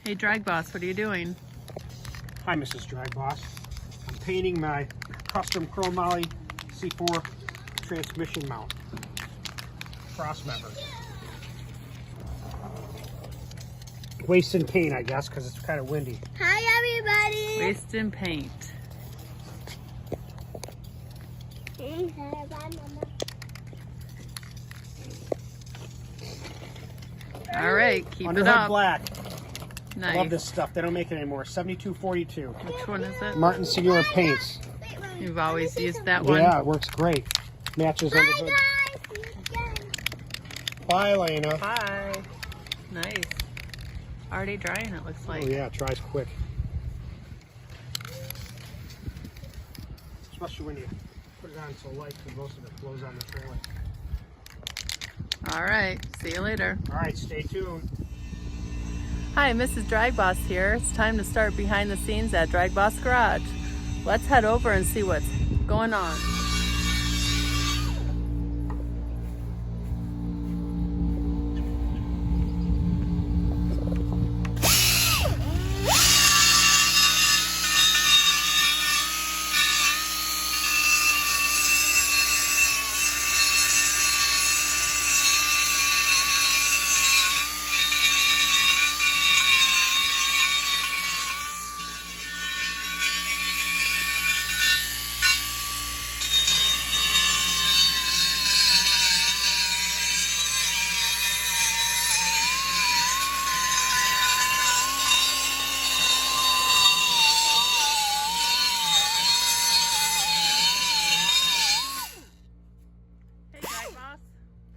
Hey DragBoss, what are you doing? Hi Mrs. DragBoss. I'm painting my custom chromoly C4 transmission mount. Cross member. Wasting paint, I guess, because it's kind of windy. Hi everybody! Wasting paint. All right, keep it Underhood up. black. Nice. I love this stuff. They don't make it anymore. 7242. Which one is it? Martin Senior Paints. You've always used that one? Yeah, it works great. Matches underhood. Bye, Elena. Hi. Nice. Already drying, it looks like. Oh yeah, it dries quick. Especially when you put it on so light, because most of it blows on the trailer. All right, see you later. All right, stay tuned. Hi, Mrs. DragBoss here. It's time to start behind the scenes at DragBoss Garage. Let's head over and see what's going on.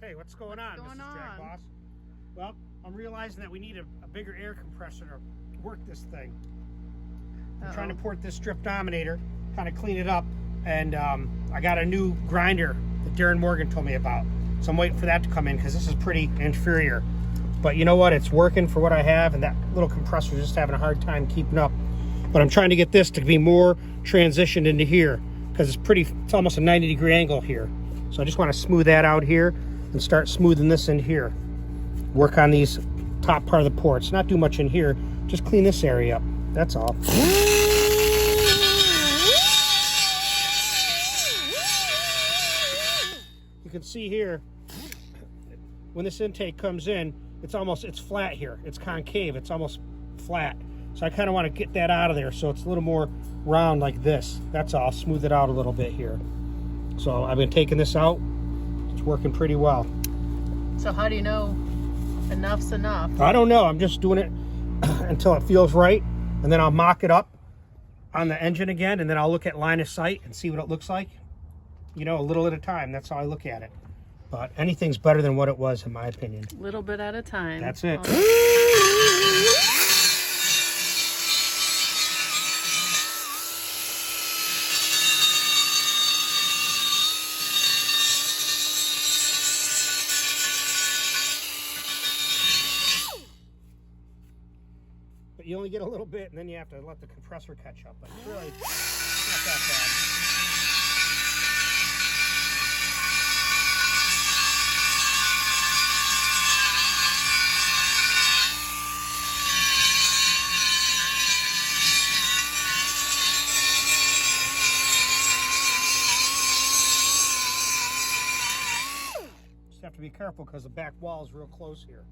Hey, what's going on, going Mrs. on? DragBoss? Well, I'm realizing that we need a bigger air compressor to work this thing. I'm trying to port this strip dominator, kind of clean it up, and I got a new grinder that Darren Morgan told me about. So I'm waiting for that to come in because this is pretty inferior. But you know what? It's working for what I have, and that little compressor is just having a hard time keeping up. But I'm trying to get this to be more transitioned into here because it's almost a 90-degree angle here. So I just want to smooth that out here and start smoothing this in here. Work on these top part of the ports. Not do much in here, just clean this area up. That's all. You can see here, when this intake comes in, it's flat here. It's concave, it's almost flat. So I kind of want to get that out of there so it's a little more round like this. That's all, smooth it out a little bit here. So I've been taking this out. It's working pretty well. So how do you know enough's enough? I don't know. I'm just doing it until it feels right. And then I'll mock it up on the engine again. And then I'll look at line of sight and see what it looks like. You know, a little at a time. That's how I look at it. But anything's better than what it was, in my opinion. A little bit at a time. That's it. But you only get a little bit, and then you have to let the compressor catch up. But it's really not that bad. Just have to be careful because the back wall is real close here.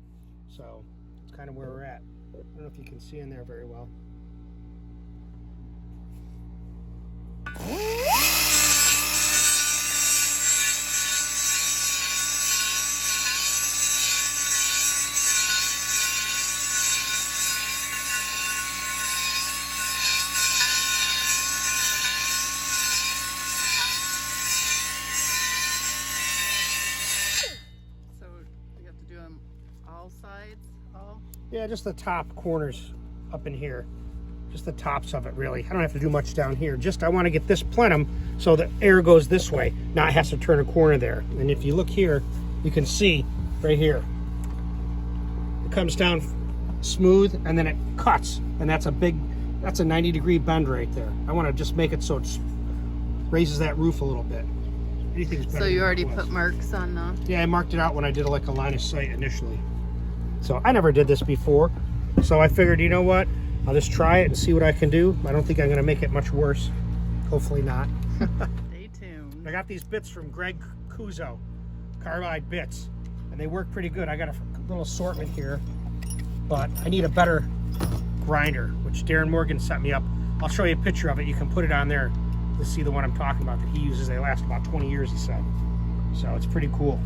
So it's kind of where we're at. I don't know if you can see in there very well. So you have to do them all sides? Yeah, just the top corners up in here. Just the tops of it, really. I don't have to do much down here. Just I want to get this plenum so the air goes this way. Now it has to turn a corner there. And if you look here, you can see right here. It comes down smooth and then it cuts. And that's a 90-degree bend right there. I want to just make it so it raises that roof a little bit. Anything's better. So you than already it was. put marks on the... Yeah, I marked it out when I did like a line of sight initially. So I never did this before, So I figured, you know what? I'll just try it and see what I can do. I don't think I'm going to make it much worse. Hopefully not. Stay tuned. I got these bits from Greg Kuzo, carbide bits, and they work pretty good. I got a little assortment here, but I need a better grinder, which Darren Morgan sent me up. I'll show you a picture of it. You can put it on there to see the one I'm talking about that he uses. They last about 20 years, he said. So it's pretty cool.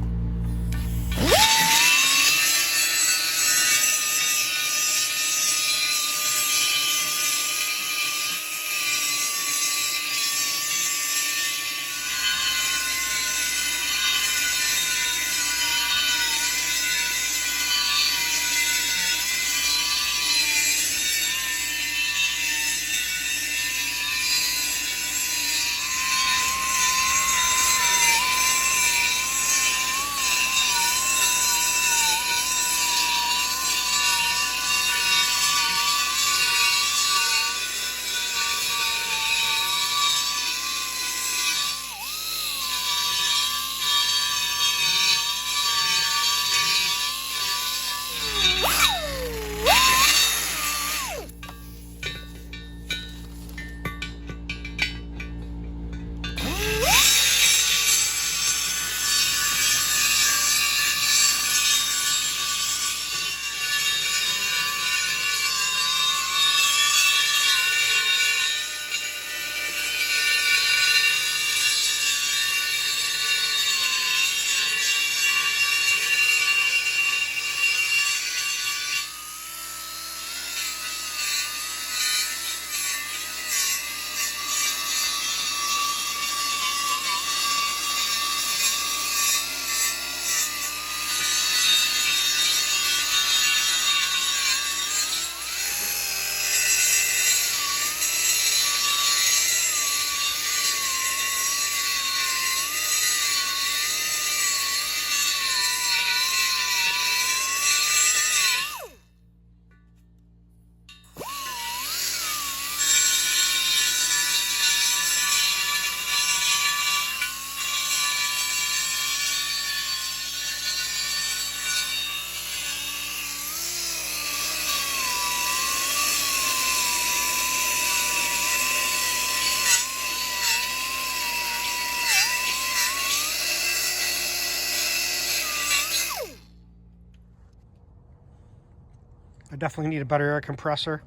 I definitely need a better air compressor,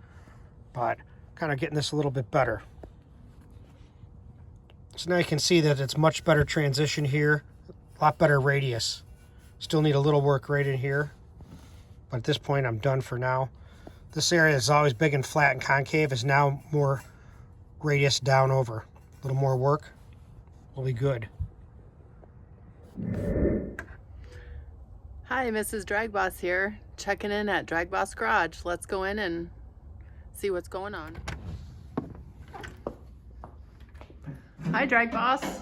but kind of getting this a little bit better. So now you can see that it's much better transition here, a lot better radius. Still need a little work right in here, but at this point I'm done for now. This area is always big and flat and concave, is now more radius down over. A little more work will be good. Hi, Mrs. DragBoss here, checking in at DragBoss Garage. Let's go in and see what's going on. Hi, DragBoss.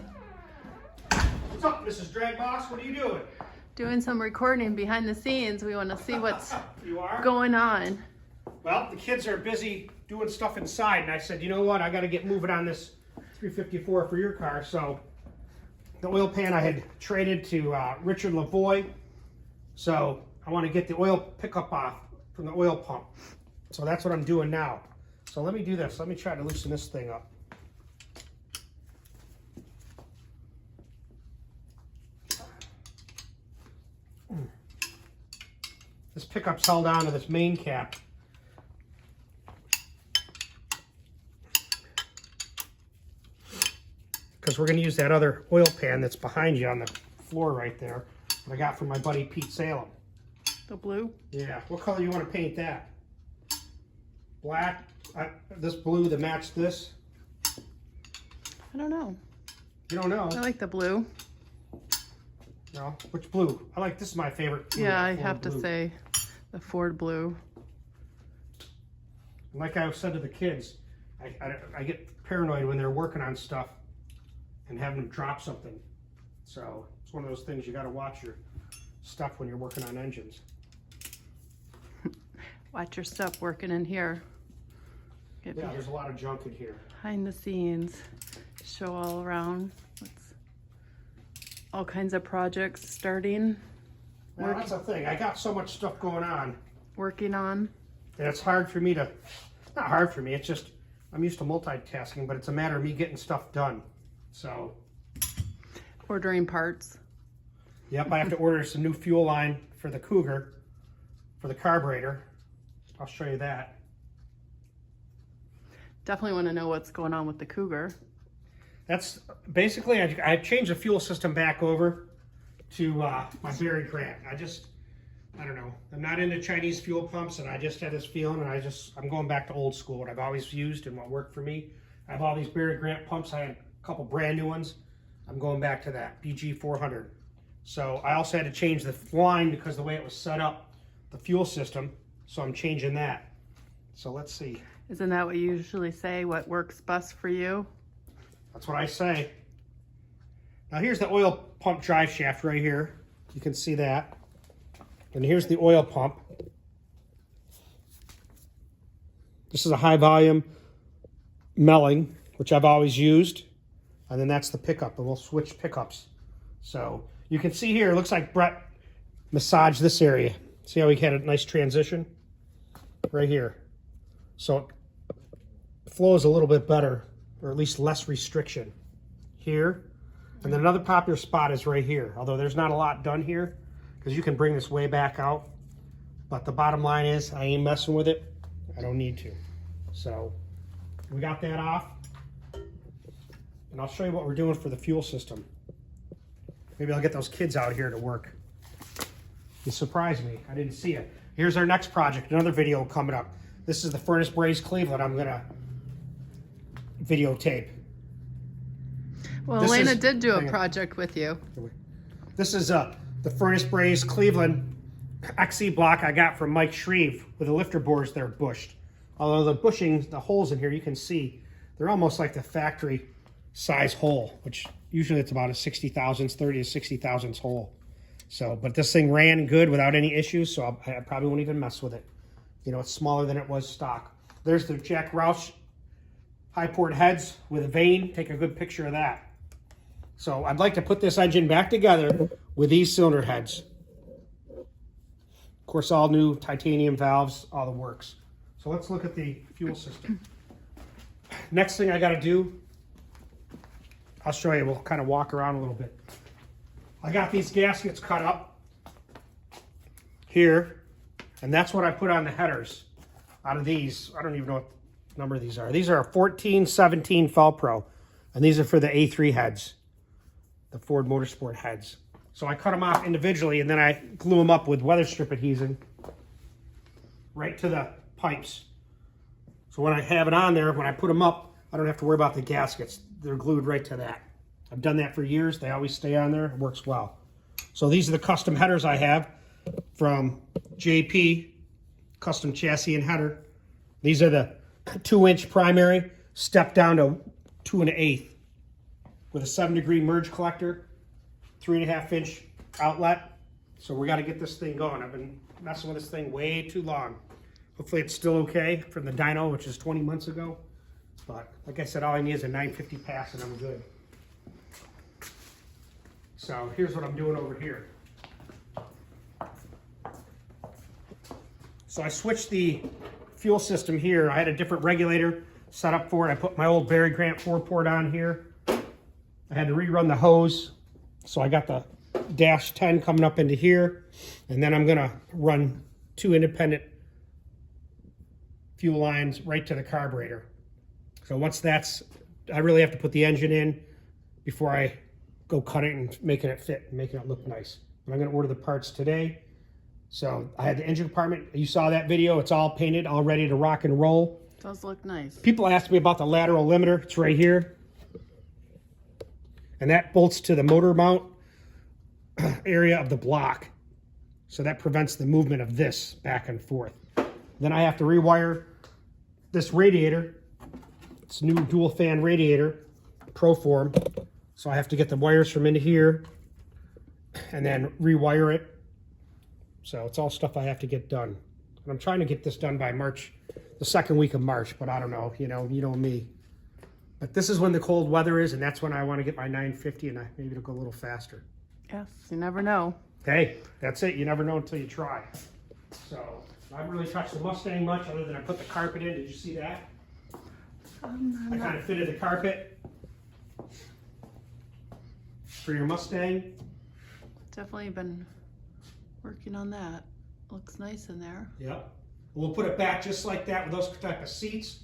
What's up, Mrs. DragBoss? What are you doing? Doing some recording behind the scenes. We want to see what's You are? going on. Well, the kids are busy doing stuff inside, and I said, you know what, I got to get moving on this 354 for your car. So the oil pan I had traded to Richard Lavoie. So I want to get the oil pickup off from the oil pump. So that's what I'm doing now. So let me do this. Let me try to loosen this thing up. This pickup's held on to this main cap. Because we're going to use that other oil pan that's behind you on the floor right there. That I got from my buddy Pete Salem. The blue? Yeah. What color do you want to paint that? Black? This blue to match this? I don't know. You don't know? I like the blue. No. Which blue? I like this. Is my favorite blue. Yeah, I Ford have to blue. say the Ford blue. Like I said to the kids, I get paranoid when they're working on stuff and having them drop something. So it's one of those things you got to watch your stuff when you're working on engines. Watch your stuff working in here. Yeah, there's a lot of junk in here. Behind the scenes. Show all around. All kinds of projects starting. Now that's the thing. I got so much stuff going on. Working on. And it's hard for me to, not hard for me, it's just, I'm used to multitasking, but it's a matter of me getting stuff done. So. Ordering parts. Yep, I have to order some new fuel line for the Cougar, for the carburetor. I'll show you that. Definitely want to know what's going on with the Cougar. That's basically, I changed the fuel system back over to my Berry Grant. I don't know. I'm not into Chinese fuel pumps, and I just had this feeling, and I'm going back to old school, what I've always used and what worked for me. I have all these Berry Grant pumps. I had a couple brand new ones. I'm going back to that, BG 400. So I also had to change the line because the way it was set up, the fuel system. So I'm changing that. So let's see. Isn't that what you usually say, what works best for you? That's what I say. Now here's the oil pump drive shaft right here. You can see that. And here's the oil pump. This is a high volume melling, which I've always used. And then that's the pickup, and we'll switch pickups. So you can see here, it looks like Brett massaged this area. See how he had a nice transition? Right here. So it flows a little bit better, or at least less restriction here. And then another popular spot is right here, although there's not a lot done here because you can bring this way back out. But the bottom line is I ain't messing with it. I don't need to. So we got that off. And I'll show you what we're doing for the fuel system. Maybe I'll get those kids out here to work. You surprised me. I didn't see it. Here's our next project, another video coming up. This is the furnace braze Cleveland I'm going to videotape. Well, Elena did do a project with you. This is the furnace braze Cleveland XE block I got from Mike Shreve with the lifter bores they're bushed. Although the bushings, the holes in here, you can see, they're almost like the factory size hole, which usually it's about a 60 thousandths, 30 to 60 thousandths hole. So, but this thing ran good without any issues, so I probably won't even mess with it. You know, it's smaller than it was stock. There's the Jack Roush high port heads with a vane. Take a good picture of that. So I'd like to put this engine back together with these cylinder heads. Of course, all new titanium valves, all the works. So let's look at the fuel system. Next thing I got to do, I'll show you. We'll kind of walk around a little bit. I got these gaskets cut up here, and that's what I put on the headers out of these. I don't even know what number these are. These are 1417 Felpro, and these are for the A3 heads, the Ford Motorsport heads. So I cut them off individually, and then I glue them up with weather strip adhesion right to the pipes. So when I have it on there, when I put them up, I don't have to worry about the gaskets. They're glued right to that. I've done that for years. They always stay on there. It works well. So these are the custom headers I have from JP, custom chassis and header. These are the 2-inch primary, step down to 2 1/8 with a 7-degree merge collector, 3.5-inch outlet. So we got to get this thing going. I've been messing with this thing way too long. Hopefully it's still okay from the dyno, which is 20 months ago. But like I said, all I need is a 950 pass and I'm good. So here's what I'm doing over here. So I switched the fuel system here. I had a different regulator set up for it. I put my old Berry Grant 4-port on here. I had to rerun the hose. So I got the dash 10 coming up into here. And then I'm gonna run 2 independent fuel lines right to the carburetor. So once that's, I really have to put the engine in before I go cut it and making it fit and making it look nice. But I'm gonna order the parts today. So I had the engine compartment. You saw that video. It's all painted, all ready to rock and roll. It does look nice. People asked me about the lateral limiter. It's right here. And that bolts to the motor mount area of the block. So that prevents the movement of this back and forth. Then I have to rewire this radiator. It's a new dual fan radiator, Proform. So I have to get the wires from in here and then rewire it. So it's all stuff I have to get done. And I'm trying to get this done by March, the second week of March, but I don't know, you know me. But this is when the cold weather is, and that's when I want to get my 950, and maybe it'll go a little faster. Yes, you never know. Hey, that's it. You never know until you try. So I haven't really touched the Mustang much other than I put the carpet in. Did you see that? I kind of fitted the carpet for your Mustang. Definitely been working on that. Looks nice in there. Yep. We'll put it back just like that with those type of seats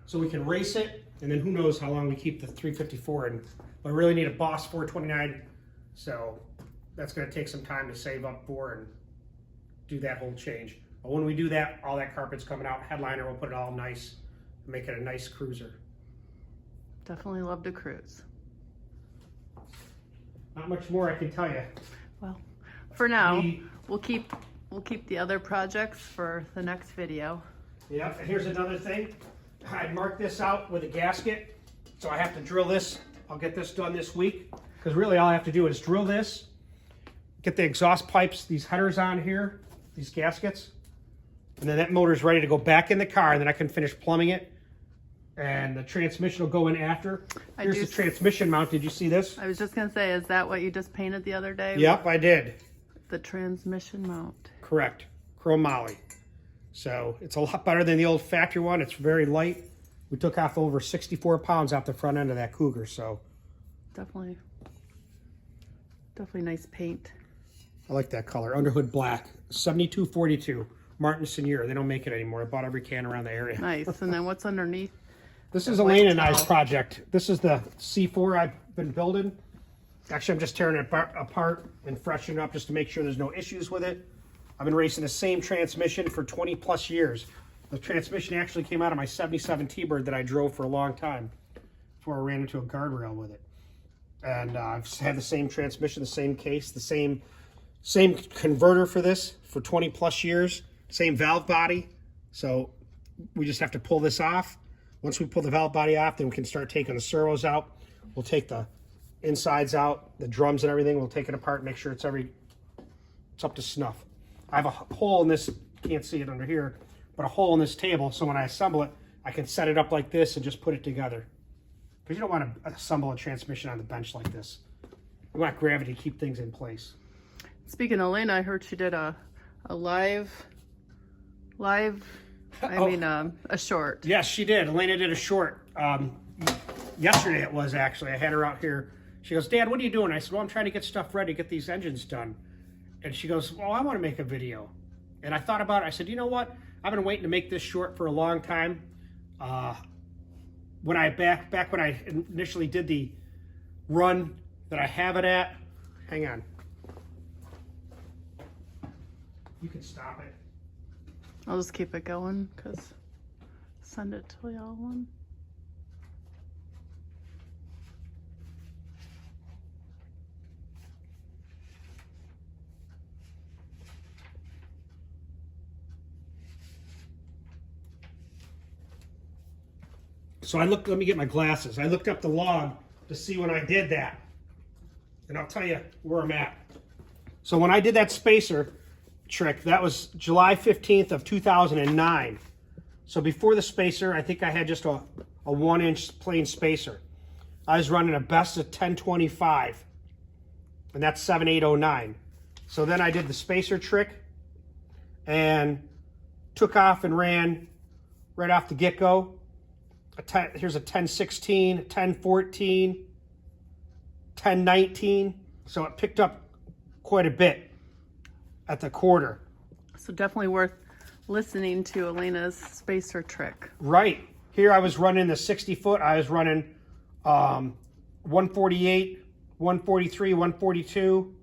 so we can race it. And then who knows how long we keep the 354 in. But I really need a Boss 429. So that's going to take some time to save up for and do that whole change. But when we do that, all that carpet's coming out. Headliner, we'll put it all nice and make it a nice cruiser. Definitely love to cruise. Not much more I can tell you. Well, for now, we'll keep the other projects for the next video. Yep, and here's another thing. I marked this out with a gasket, so I have to drill this. I'll get this done this week, because really all I have to do is drill this, get the exhaust pipes, these headers on here, these gaskets, and then that motor's ready to go back in the car, and then I can finish plumbing it, and the transmission will go in after. Here's the transmission mount. Did you see this? I was just going to say, is that what you just painted the other day? Yep, I did. The transmission mount. Correct. Chromoly. So it's a lot better than the old factory one. It's very light. We took off over 64 pounds off the front end of that Cougar. So definitely nice paint. I like that color. Underhood black. 7242. Martin Senior. They don't make it anymore. I bought every can around the area. Nice. And then what's underneath? This is Elaine and I's project. This is the C4 I've been building. Actually, I'm just tearing it apart and freshening it up just to make sure there's no issues with it. I've been racing the same transmission for 20 plus years. The transmission actually came out of my 77 T-Bird that I drove for a long time before I ran into a guardrail with it. And I've had the same transmission, the same case, the same converter for this for 20 plus years, same valve body. So we just have to pull this off. Once we pull the valve body off, then we can start taking the servos out. We'll take the insides out, the drums and everything. We'll take it apart, make sure it's up to snuff. I have a hole in this, can't see it under here, but a hole in this table, so when I assemble it, I can set it up like this and just put it together. Because you don't want to assemble a transmission on the bench like this. You want gravity to keep things in place. Speaking of Elena, I heard she did a short. Yes, she did. Elena did a short. Yesterday it was, actually. I had her out here. She goes, Dad, what are you doing? I said, well, I'm trying to get stuff ready, get these engines done. And she goes, well, I want to make a video. And I thought about it. I said, you know what? I've been waiting to make this short for a long time. When I back when I initially did the run that I have it at, hang on. You can stop it. I'll just keep it going because send it to y'all one. So let me get my glasses. I looked up the log to see when I did that. And I'll tell you where I'm at. So when I did that spacer trick, that was July 15th of 2009. So before the spacer, I think I had just a 1-inch plain spacer. I was running a best of 1025. And that's 7809. So then I did the spacer trick and took off and ran right off the get-go. Here's a 1016, 1014, 1019. So it picked up quite a bit at the quarter. So definitely worth listening to Elena's spacer trick. Right. Here I was running the 60 foot. I was running 148, 143, 142.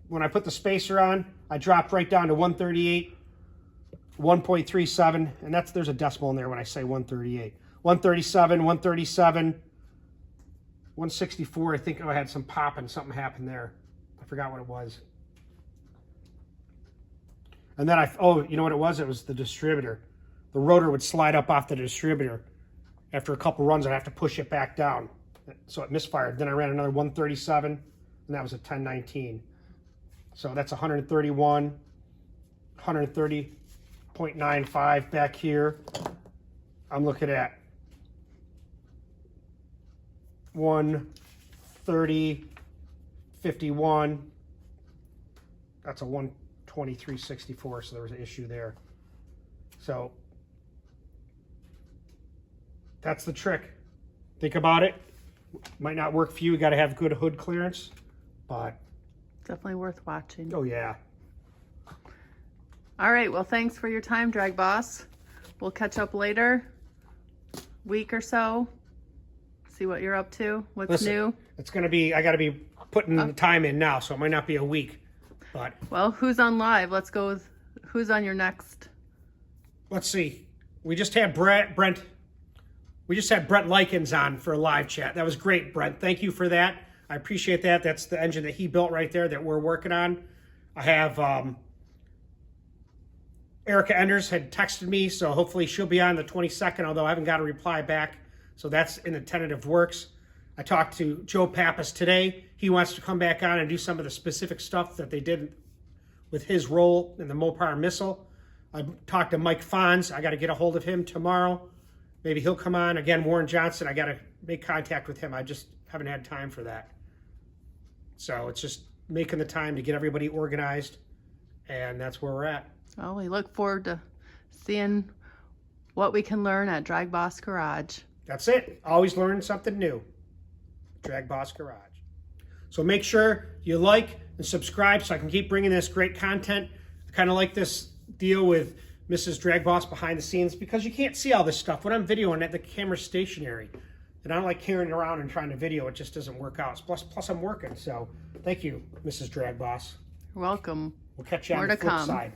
When I put the spacer on, I dropped right down to 138. 1.37, and there's a decimal in there when I say 138. 137, 137, 164. I think I had some pop and something happened there. I forgot what it was. And then you know what it was? It was the distributor. The rotor would slide up off the distributor. After a couple runs, I'd have to push it back down. So it misfired. Then I ran another 137, and that was a 1019. So that's 131, 130. 0.95 back here. I'm looking at 130, 51. That's a 120. 2364, so there was an issue there. So that's the trick. Think about it. Might not work for you. You got to have good hood clearance, but Definitely worth watching. oh yeah. All right, well, thanks for your time, DragBoss. We'll catch up later, week or so. See what you're up to. What's Listen, new? It's going to be, I got to be putting the time in now, so it might not be a week. But Well, who's on live? Let's go with who's on your next. let's see. We just had Brent Likens on for a live chat. That was great, Brent. Thank you for that. I appreciate that. That's the engine that he built right there that we're working on. I have Erica Enders had texted me, so hopefully she'll be on the 22nd, although I haven't got a reply back. So that's in the tentative works. I talked to Joe Pappas today. He wants to come back on and do some of the specific stuff that they did with his role in the Mopar missile. I talked to Mike Fonz. I got to get a hold of him tomorrow. Maybe he'll come on. Again, Warren Johnson, I got to make contact with him. I just haven't had time for that. So it's just making the time to get everybody organized, and that's where we're at. Well, we look forward to seeing what we can learn at DragBoss Garage. That's it. Always learn something new. DragBoss Garage. So make sure you like and subscribe so I can keep bringing this great content. I kind of like this deal with Mrs. DragBoss behind the scenes because you can't see all this stuff. When I'm videoing it, the camera's stationary. And I don't like carrying it around and trying to video. It just doesn't work out. Plus I'm working. So thank you, Mrs. DragBoss. You're welcome. We'll catch you More on the to flip come. side.